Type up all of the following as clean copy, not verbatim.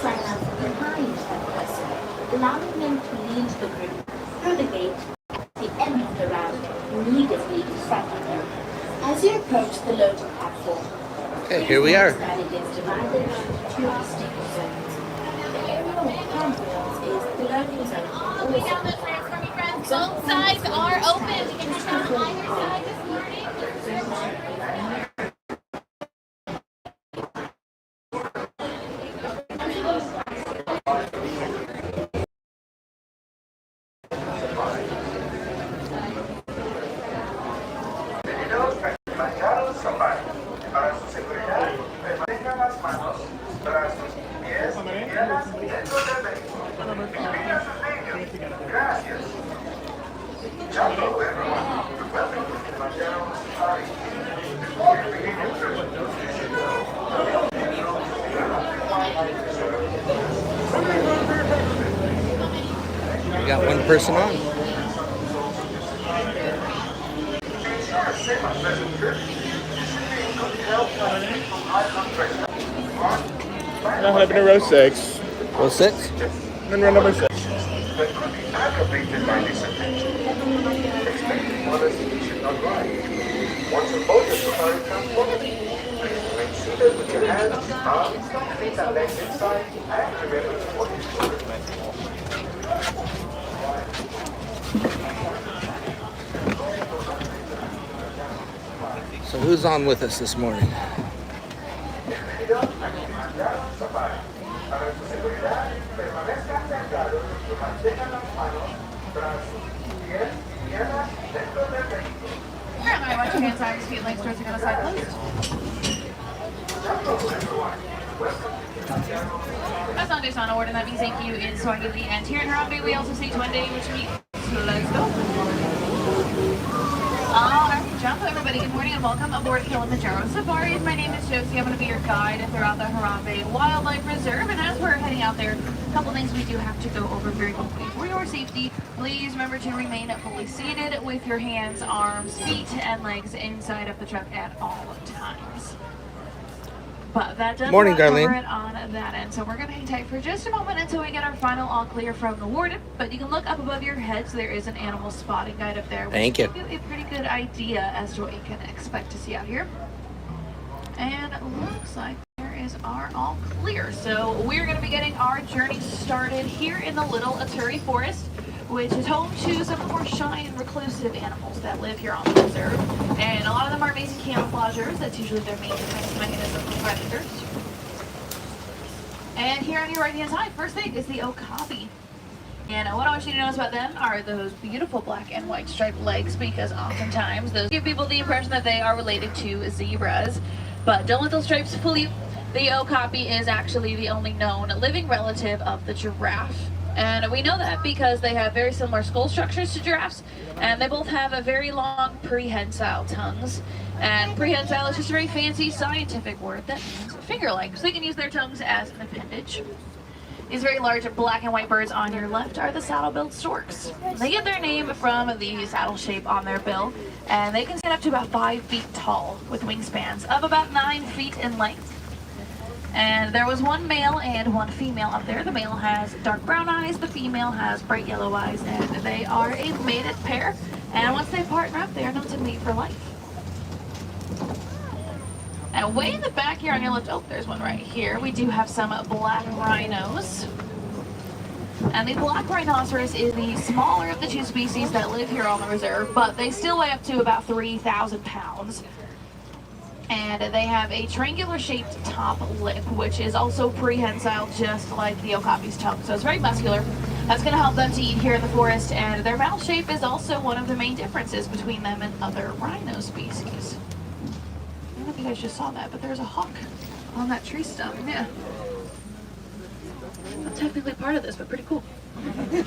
sign up behind that person, allowing them to lead the group through the gate at the end of the route, immediately in front of them. As you approach the loading platform, okay, here we are. that it is divided into plastic zones. The area with handrails is the loading zone. Both sides are open. We can stand on either side this morning. Kilamanjaro Safari. Para su seguridad, permanezcan las manos, brazos, pies y piernas dentro del vehículo. Invita a sus niños. Gracias. Hello everyone. Welcome to Kilamanjaro Safari. Before you begin your trip, We got one person on. Now having a row 6. Row 6? And then row number 6. that could be aggravated by this attention. Expecting others should not ride. Once you board the safari transport, please remain seated with your hands, arms, feet and legs inside, and remember to put your children back. So who's on with us this morning? Alright, watch your hands, arms, feet, legs, stretching on the side closed. That's not just on order, that means thank you in Swahili. And here in Harambe, we also say Twende, which means let's go. Alright, jump everybody. Good morning and welcome aboard Kilamanjaro Safari. My name is Josie. I'm going to be your guide throughout the Harambe Wildlife Reserve. And as we're heading out there, a couple things we do have to go over very quickly. For your safety, please remember to remain fully seated with your hands, arms, feet, and legs inside of the truck at all times. But that does Morning, cover Darlene. it on that end. So we're going to hang tight for just a moment until we get our final all clear from the warden. But you can look up above your heads. There is an animal spotting guide up there. Thank you. Which will give you a pretty good idea as to what you can expect to see out here. And it looks like there is our all clear. So we're going to be getting our journey started here in the Little Aturi Forest, which is home to some of the more shy and reclusive animals that live here on the reserve. And a lot of them are amazing camouflagers. That's usually their main defense mechanism from predators. And here on your right hand side, first thing is the okapi. And what I want you to notice about them are those beautiful black and white striped legs, because oftentimes those give people the impression that they are related to zebras. But don't let those stripes fool you. The okapi is actually the only known living relative of the giraffe. And we know that because they have very similar skull structures to giraffes, and they both have a very long prehensile tongues. And prehensile is just a very fancy scientific word that means finger-like, so they can use their tongues as an appendage. These very large black and white birds on your left are the saddle-billed storks. They get their name from the saddle shape on their bill, and they can stand up to about 5 feet tall with wingspans of about 9 feet in length. And there was one male and one female up there. The male has dark brown eyes, the female has bright yellow eyes, and they are a mated pair. And once they partner up, they are known to mate for life. And way in the back here on your left, oh, there's one right here. We do have some black rhinos. And the black rhinoceros is the smaller of the two species that live here on the reserve, but they still weigh up to about 3,000 pounds. And they have a triangular shaped top lip, which is also prehensile, just like the okapi's tongue. So it's very muscular. That's going to help them to eat here in the forest. And their mouth shape is also one of the main differences between them and other rhino species. I don't know if you guys just saw that, but there's a hawk on that tree stump. Yeah. Not technically part of this, but pretty cool.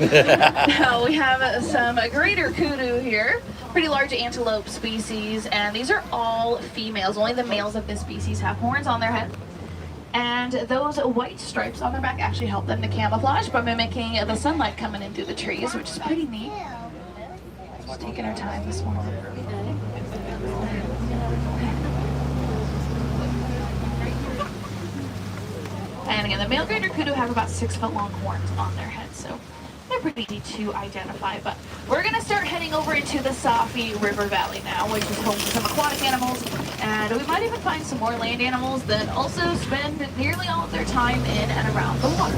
Now we have some greater kudu here, pretty large antelope species, and these are all females. Only the males of this species have horns on their head. And those white stripes on their back actually help them to camouflage by mimicking the sunlight coming in through the trees, which is pretty neat. Just taking our time this morning. And again, the male greater kudu have about 6-foot-long horns on their heads, so they're pretty easy to identify. But we're going to start heading over into the Safi River Valley now, which is home to some aquatic animals, and we might even find some more land animals that also spend nearly all of their time in and around the water.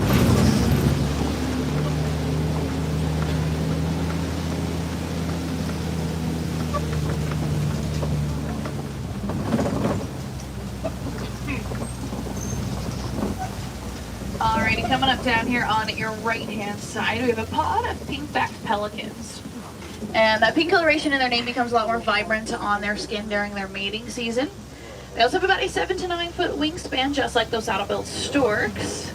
Alrighty, coming up down here on your right-hand side, we have a pod of pink-backed pelicans. And that pink coloration in their name becomes a lot more vibrant on their skin during their mating season. They also have about a 7 to 9 foot wingspan, just like those saddle-billed storks.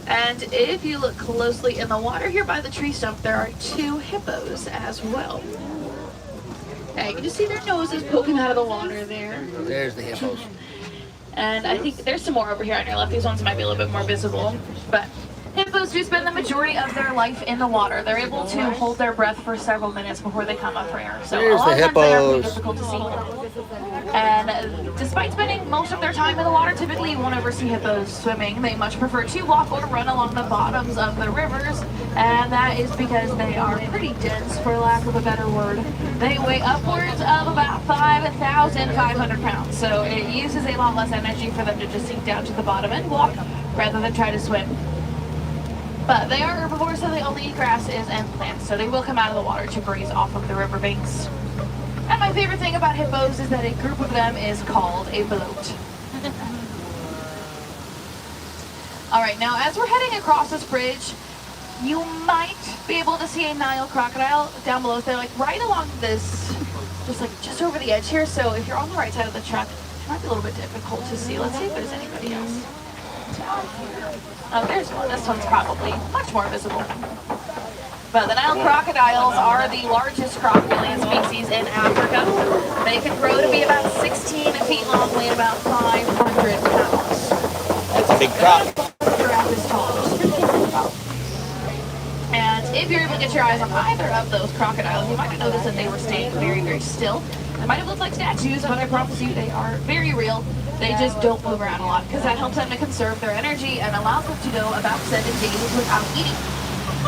And if you look closely in the water here by the tree stump, there are 2 hippos as well. And you can just see their noses poking out of the water there. There's the hippos. And I think there's some more over here on your left. These ones might be a little bit more visible. But hippos do spend the majority of their life in the water. They're able to hold their breath for several minutes before they come up for air. So There's a lot the of times they are pretty hippos. difficult to see. And despite spending most of their time in the water, typically you won't ever see hippos swimming. They much prefer to walk or run along the bottoms of the rivers. And that is because they are pretty dense, for lack of a better word. They weigh upwards of about 5,500 pounds. So it uses a lot less energy for them to just sink down to the bottom and walk rather than try to swim. But they are herbivores, so they only eat grasses and plants. So they will come out of the water to graze off of the riverbanks. And my favorite thing about hippos is that a group of them is called a bloat. Alright, now as we're heading across this bridge, you might be able to see a Nile crocodile down below. They're like right along this, just over the edge here. So if you're on the right side of the truck, it might be a little bit difficult to see. Let's see if there's anybody else. Oh, there's one. This one's probably much more visible. But the Nile crocodiles are the largest crocodilian species in Africa. They can grow to be about 16 feet long, weigh about 500 pounds. That's a big croc. Giraffe is tall. And if you're able to get your eyes on either of those crocodiles, you might have noticed that they were staying very, very still. They might have looked like statues, but I promise you they are very real. They just don't move around a lot because that helps them to conserve their energy and allows them to go about 7 days without eating.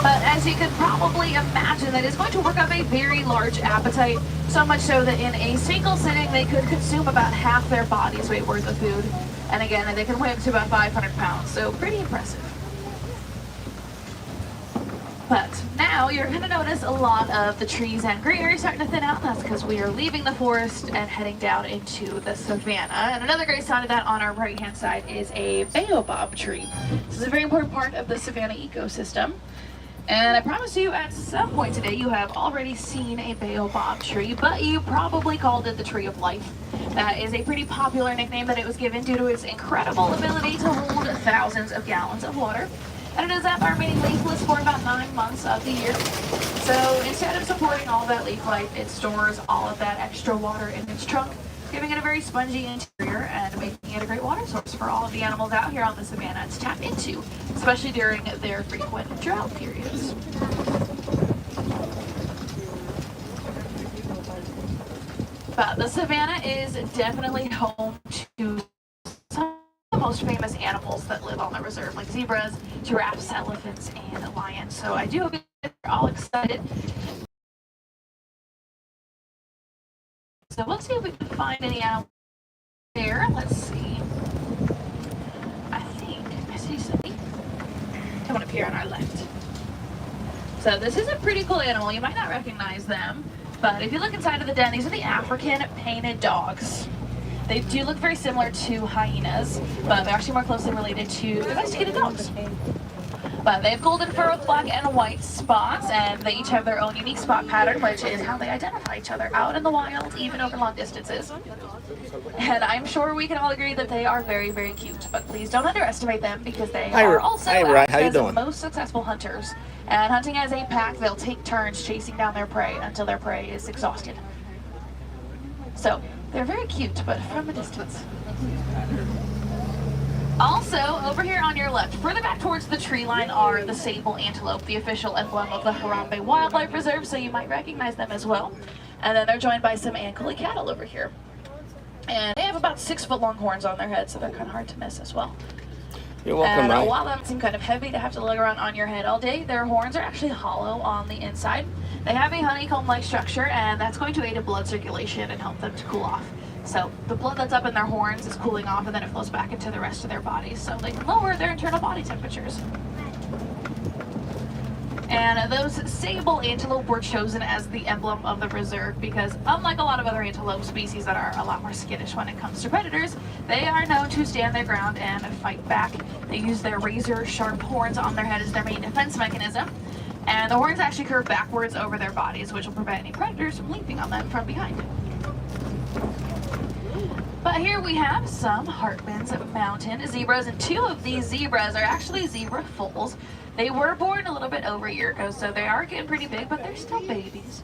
But as you can probably imagine, that is going to work up a very large appetite, so much so that in a single sitting they could consume about half their body's weight worth of food. And again, they can weigh up to about 500 pounds, so pretty impressive. But now you're going to notice a lot of the trees and greenery starting to thin out. That's because we are leaving the forest and heading down into the savanna. And another great sign of that on our right-hand side is a baobab tree. This is a very important part of the savanna ecosystem. And I promise you, at some point today, you have already seen a baobab tree, but you probably called it the Tree of Life. That is a pretty popular nickname that it was given due to its incredible ability to hold thousands of gallons of water. And it is at our remaining leafless for about 9 months of the year. So instead of supporting all of that leaf life, it stores all of that extra water in its trunk, giving it a very spongy interior and making it a great water source for all of the animals out here on the savanna to tap into, especially during their frequent drought periods. But the savanna is definitely home to some of the most famous animals that live on the reserve, like zebras, giraffes, elephants, and lions. So I do hope you're all excited. So let's see if we can find any animals there. Let's see. I think I see something coming up here on our left. So this is a pretty cool animal. You might not recognize them, but if you look inside of the den, these are the African painted dogs. They do look very similar to hyenas, but they're actually more closely related to domesticated dogs. But they have golden fur with black and white spots, and they each have their own unique spot pattern, which is how they identify each other out in the wild, even over long distances. And I'm sure we can all agree that they are very, very cute, but please don't underestimate them because they are also Africa's most successful hunters. And hunting as a pack, they'll take turns chasing down their prey until their prey is exhausted. So they're very cute, but from a distance. Also, over here on your left, further back towards the tree line, are the sable antelope, the official emblem of the Harambe Wildlife Reserve, so you might recognize them as well. And then they're joined by some Ankole cattle over here. And they have about 6 foot long horns on their heads, so they're kind of hard to miss as well. You're welcome, And Ryan. while that seems kind of heavy to have to lug around on your head all day, their horns are actually hollow on the inside. They have a honeycomb-like structure, and that's going to aid in blood circulation and help them to cool off. So the blood that's up in their horns is cooling off, and then it flows back into the rest of their bodies, so they can lower their internal body temperatures. And those sable antelope were chosen as the emblem of the reserve because, unlike a lot of other antelope species that are a lot more skittish when it comes to predators, they are known to stand their ground and fight back. They use their razor-sharp horns on their head as their main defense mechanism, and the horns actually curve backwards over their bodies, which will prevent any predators from leaping on them from behind. But here we have some Hartman's mountain zebras, and two of these zebras are actually zebra foals. They were born a little bit over a year ago, so they are getting pretty big, but they're still babies.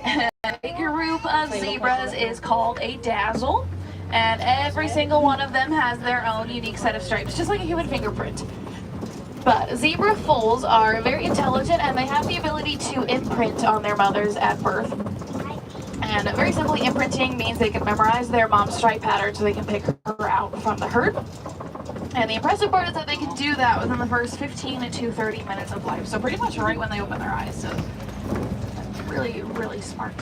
A group of zebras is called a dazzle, and every single one of them has their own unique set of stripes, just like a human fingerprint. But zebra foals are very intelligent, and they have the ability to imprint on their mothers at birth. And very simply, imprinting means they can memorize their mom's stripe pattern so they can pick her out from the herd. And the impressive part is that they can do that within the first 15 to 30 minutes of life. So pretty much right when they open their eyes. So really, really smart.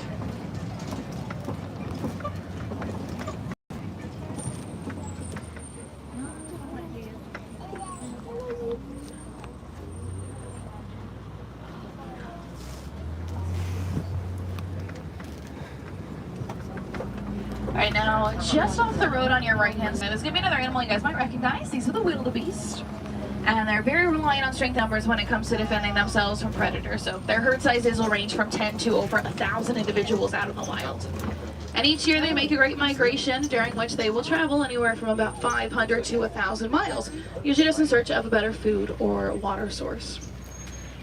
Alright, now just off the road on your right hand side, there's going to be another animal you guys might recognize. These are the wildebeest. And they're very reliant on strength numbers when it comes to defending themselves from predators. So their herd sizes will range from 10 to over 1,000 individuals out in the wild. And each year they make a great migration, during which they will travel anywhere from about 500 to 1,000 miles, usually just in search of a better food or water source.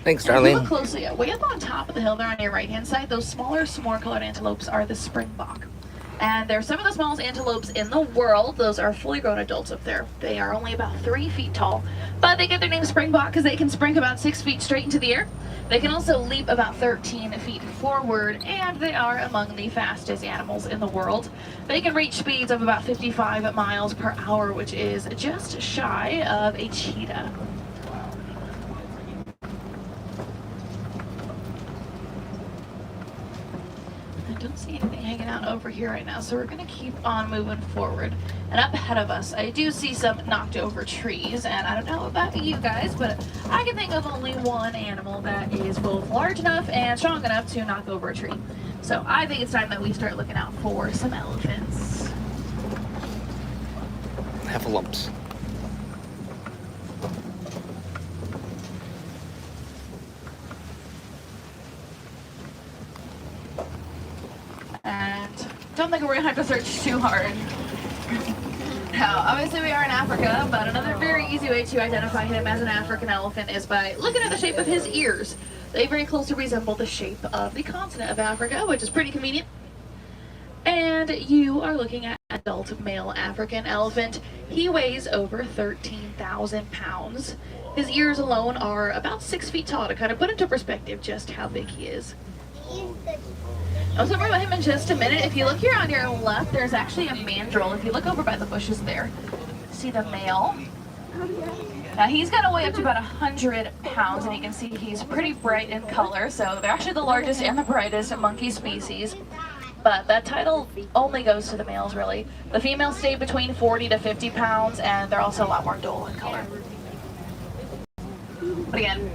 Thanks, If you look Darlene. closely, way up on top of the hill there on your right hand side, those smaller, s'more-colored antelopes are the springbok. And they're some of the smallest antelopes in the world. Those are fully grown adults up there. They are only about 3 feet tall, but they get their name springbok because they can spring about 6 feet straight into the air. They can also leap about 13 feet forward, and they are among the fastest animals in the world. They can reach speeds of about 55 miles per hour, which is just shy of a cheetah. I don't see anything hanging out over here right now, so we're going to keep on moving forward. And up ahead of us, I do see some knocked over trees, and I don't know about you guys, but I can think of only one animal that is both large enough and strong enough to knock over a tree. So I think it's time that we start looking out for some elephants. Heffalumps. And don't think we're gonna have to search too hard. Now, obviously we are in Africa, but another very easy way to identify him as an African elephant is by looking at the shape of his ears. They very closely resemble the shape of the continent of Africa, which is pretty convenient. And you are looking at an adult male African elephant. He weighs over 13,000 pounds. His ears alone are about 6 feet tall, to kind of put into perspective just how big he is. I'll talk about him in just a minute. If you look here on your left, there's actually a mandrill. If you look over by the bushes there, see the male. Now he's going to weigh up to about 100 pounds, and you can see he's pretty bright in color. So they're actually the largest and the brightest monkey species. But that title only goes to the males, really. The females stay between 40 to 50 pounds, and they're also a lot more dull in color. But again,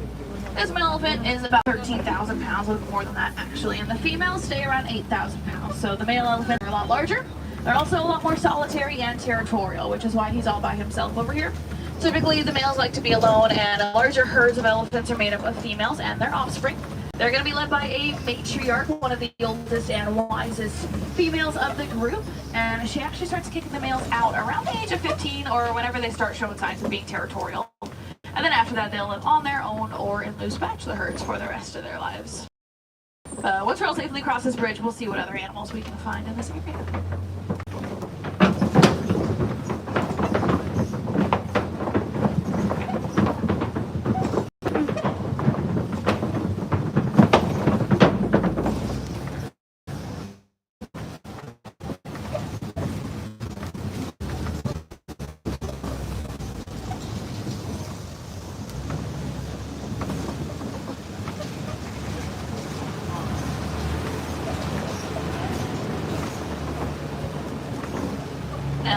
this male elephant is about 13,000 pounds, a little more than that actually, and the females stay around 8,000 pounds. So the male elephants are a lot larger. They're also a lot more solitary and territorial, which is why he's all by himself over here. Typically, the males like to be alone, and larger herds of elephants are made up of females and their offspring. They're going to be led by a matriarch, one of the oldest and wisest females of the group, and she actually starts kicking the males out around the age of 15 or whenever they start showing signs of being territorial. And then after that, they'll live on their own or in loose bachelor herds for the rest of their lives. Once we're all safely across this bridge, we'll see what other animals we can find in this area.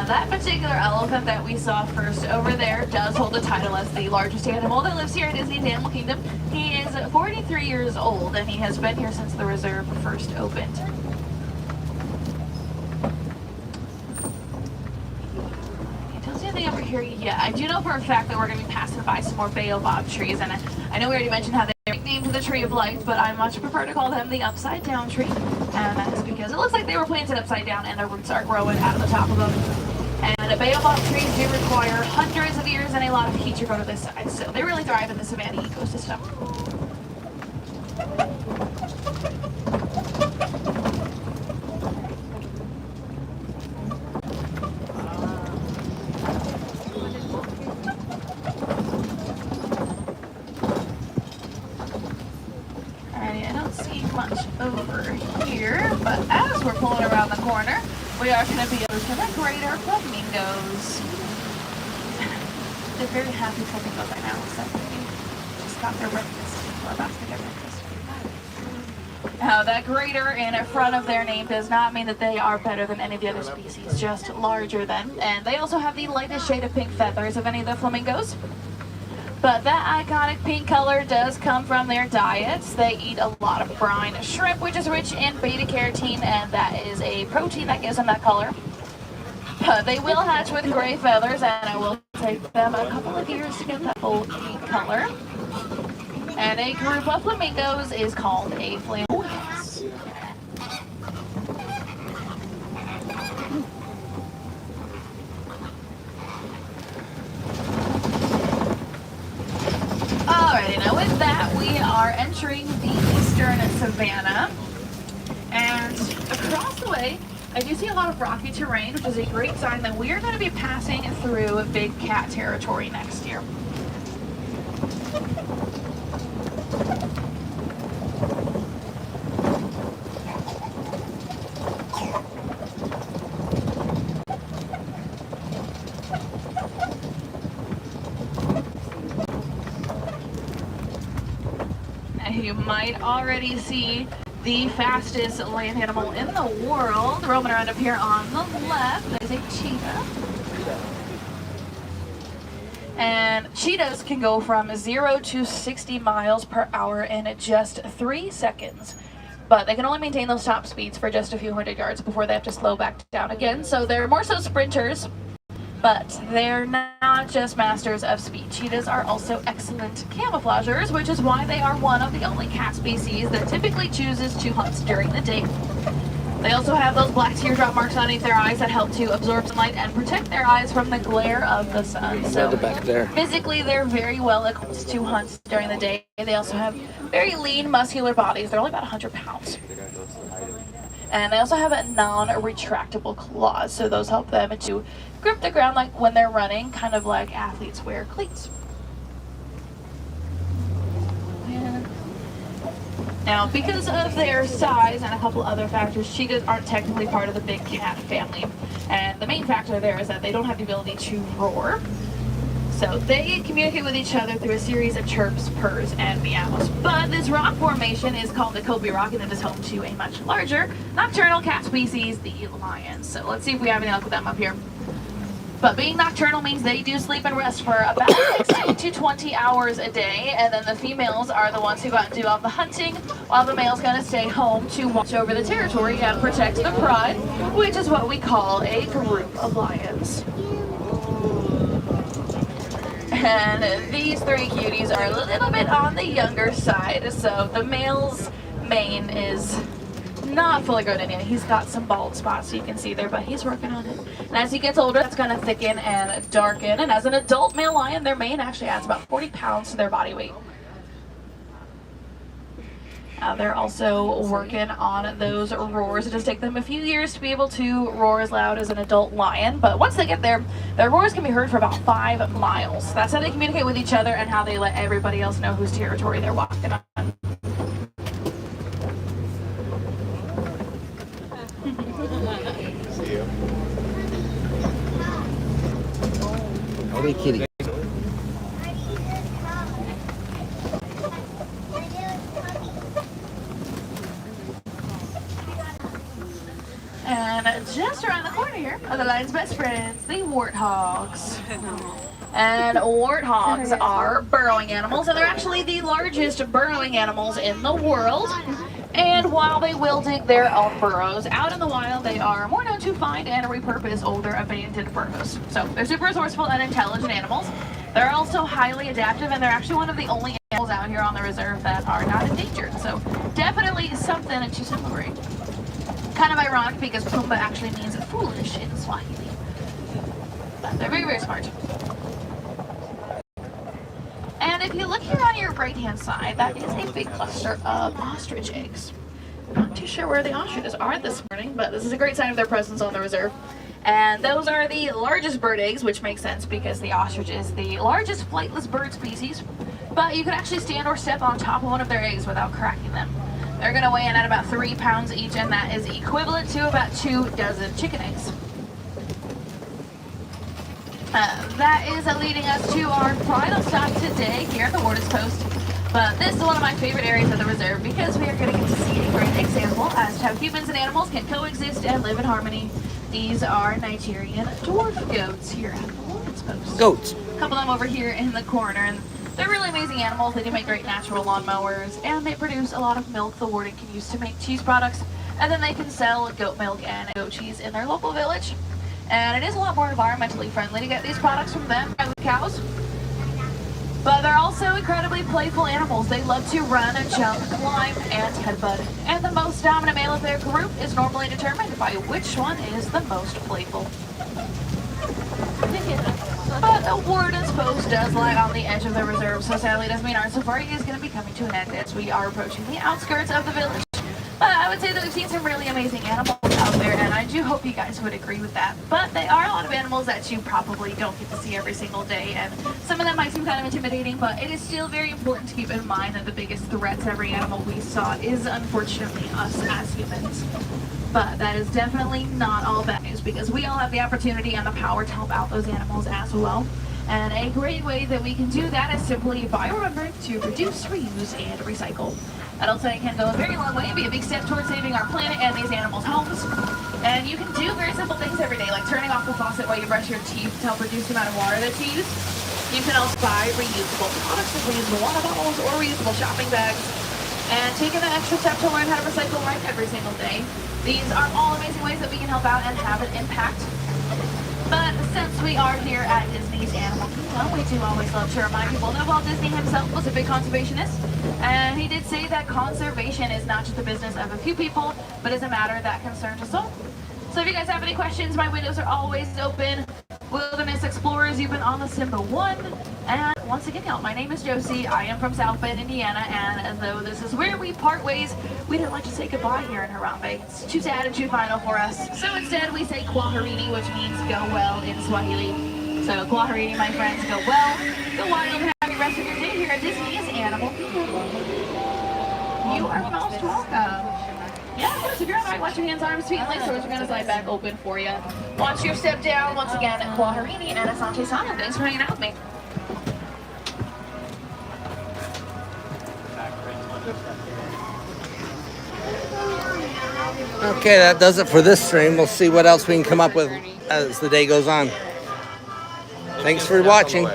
that particular elephant that we saw first over there does hold the title as the largest animal that lives here at Disney's Animal Kingdom. He is 43 years old and he has been here since the reserve first opened. I don't see anything over here yet. I do know for a fact that we're going to be passing by some more baobab trees, and I know we already mentioned how they're named the Tree of Life, but I much prefer to call them the Upside Down Tree, and that is because it looks like they were planted upside down and their roots are growing out of the top of them. And baobab trees do require hundreds of years and a lot of heat to grow to this size, so they really thrive in the savanna ecosystem. Much over here, but as we're pulling around the corner, we are going to be over to the greater flamingos. They're very happy flamingos right now, so they just got their breakfast, or about to get their breakfast. Now, that greater in front of their name does not mean that they are better than any of the other species, just larger than, and they also have the lightest shade of pink feathers of any of the flamingos. But that iconic pink color does come from their diets. They eat a lot of brine shrimp, which is rich in beta-carotene, and that is a protein that gives them that color. But they will hatch with gray feathers, and it will take them a couple of years to get that full pink color. And a group of flamingos is called a flamboyance. Alrighty, now with that, we are entering the eastern savanna, and across the way, I do see a lot of rocky terrain, which is a great sign that we are going to be passing through big cat territory next year. You might already see the fastest land animal in the world roaming around up here on the left. There's a cheetah. And cheetahs can go from 0 to 60 miles per hour in just 3 seconds. But they can only maintain those top speeds for just a few hundred yards before they have to slow back down again. So they're more so sprinters. But they're not just masters of speed. Cheetahs are also excellent camouflagers, which is why they are one of the only cat species that typically chooses to hunt during the day. They also have those black teardrop marks underneath their eyes that help to absorb sunlight and protect their eyes from the glare of the sun. So back there. Physically, they're very well equipped to hunt during the day. They also have very lean, muscular bodies. They're only about 100 pounds. And they also have a non-retractable claws, so those help them to grip the ground like when they're running, kind of like athletes wear cleats. And now, because of their size and a couple other factors, cheetahs aren't technically part of the big cat family. And the main factor there is that they don't have the ability to roar. So they communicate with each other through a series of chirps, purrs, and meows. But this rock formation is called the Kobe Rock, and it is home to a much larger nocturnal cat species, the lions. So let's see if we have any luck with them up here. But being nocturnal means they do sleep and rest for about 16 to 20 hours a day, and then the females are the ones who go out and do all the hunting, while the male's going to stay home to watch over the territory and protect the pride, which is what we call a group of lions. And these three cuties are a little bit on the younger side, so the male's mane is not fully grown in yet. He's got some bald spots you can see there, but he's working on it. And as he gets older, that's going to thicken and darken. And as an adult male lion, their mane actually adds about 40 pounds to their body weight. They're also working on those roars. It does take them a few years to be able to roar as loud as an adult lion, but once they get there, their roars can be heard for about 5 miles. That's how they communicate with each other and how they let everybody else know whose territory they're walking on. See you. Hey, kitty. And just around the corner here are the lion's best friends, the warthogs. And warthogs are burrowing animals, and they're actually the largest burrowing animals in the world. And while they will dig their own burrows, out in the wild they are more known to find and repurpose older abandoned burrows. So they're super resourceful and intelligent animals. They're also highly adaptive, and they're actually one of the only animals out here on the reserve that are not endangered. So definitely something to celebrate. Kind of ironic because Pumbaa actually means foolish in Swahili. But they're very, very smart. And if you look here on your right-hand side, that is a big cluster of ostrich eggs. Not too sure where the ostriches are this morning, but this is a great sign of their presence on the reserve. And those are the largest bird eggs, which makes sense because the ostrich is the largest flightless bird species. But you can actually stand or step on top of one of their eggs without cracking them. They're going to weigh in at about 3 pounds each, and that is equivalent to about 2 dozen chicken eggs. That is leading us to our final stop today here at the Warden's Post. But this is one of my favorite areas of the reserve because we are going to get to see a great example as to how humans and animals can coexist and live in harmony. These are Nigerian dwarf goats here at the Warden's Post. Goats. A couple of them over here in the corner. And they're really amazing animals. They do make great natural lawn mowers, and they produce a lot of milk the warden can use to make cheese products. And then they can sell goat milk and goat cheese in their local village. And it is a lot more environmentally friendly to get these products from them rather than cows. But they're also incredibly playful animals. They love to run and jump, climb, and headbutt. And the most dominant male of their group is normally determined by which one is the most playful. But the Warden's Post does lie on the edge of the reserve, so sadly does mean our safari is going to be coming to an end as we are approaching the outskirts of the village. But I would say that we've seen some really amazing animals out there, and I do hope you guys would agree with that. But they are a lot of animals that you probably don't get to see every single day, and some of them might seem kind of intimidating, but it is still very important to keep in mind that the biggest threat to every animal we saw is unfortunately us as humans. But that is definitely not all bad news, because we all have the opportunity and the power to help out those animals as well. And a great way that we can do that is simply by remembering to reduce, reuse, and recycle. Adult setting can go a very long way and be a big step towards saving our planet and these animals' homes. And you can do very simple things every day, like turning off the faucet while you brush your teeth to help reduce the amount of water that you use. You can also buy reusable products, like reusable water bottles or reusable shopping bags. And taking the extra step to learn how to recycle right every single day. These are all amazing ways that we can help out and have an impact. But since we are here at Disney's Animal Kingdom, we do always love to remind people that Walt Disney himself was a big conservationist, and he did say that conservation is not just the business of a few people, but is a matter that concerns us all. So if you guys have any questions, my windows are always open. Wilderness Explorers, you've been on the Simba 1. And once again, y'all, my name is Josie. I am from South Bend, Indiana, and though this is where we part ways, we didn't like to say goodbye here in Harambe. It's too sad and too final for us. So instead, we say Kwaherini, which means go well in Swahili. So Kwaherini, my friends, go well, go wild, and have the rest of your day here at Disney's Animal Kingdom. You are most welcome. Yeah, of course, if you're on the right, watch your hands, arms, feet, and legs, doors are going to slide back open for you. Watch your step down. Once again, Kwaherini and Asante Sana. Thanks for hanging out with me. Okay, that does it for this stream. We'll see what else we can come up with as the day goes on. Thanks for watching.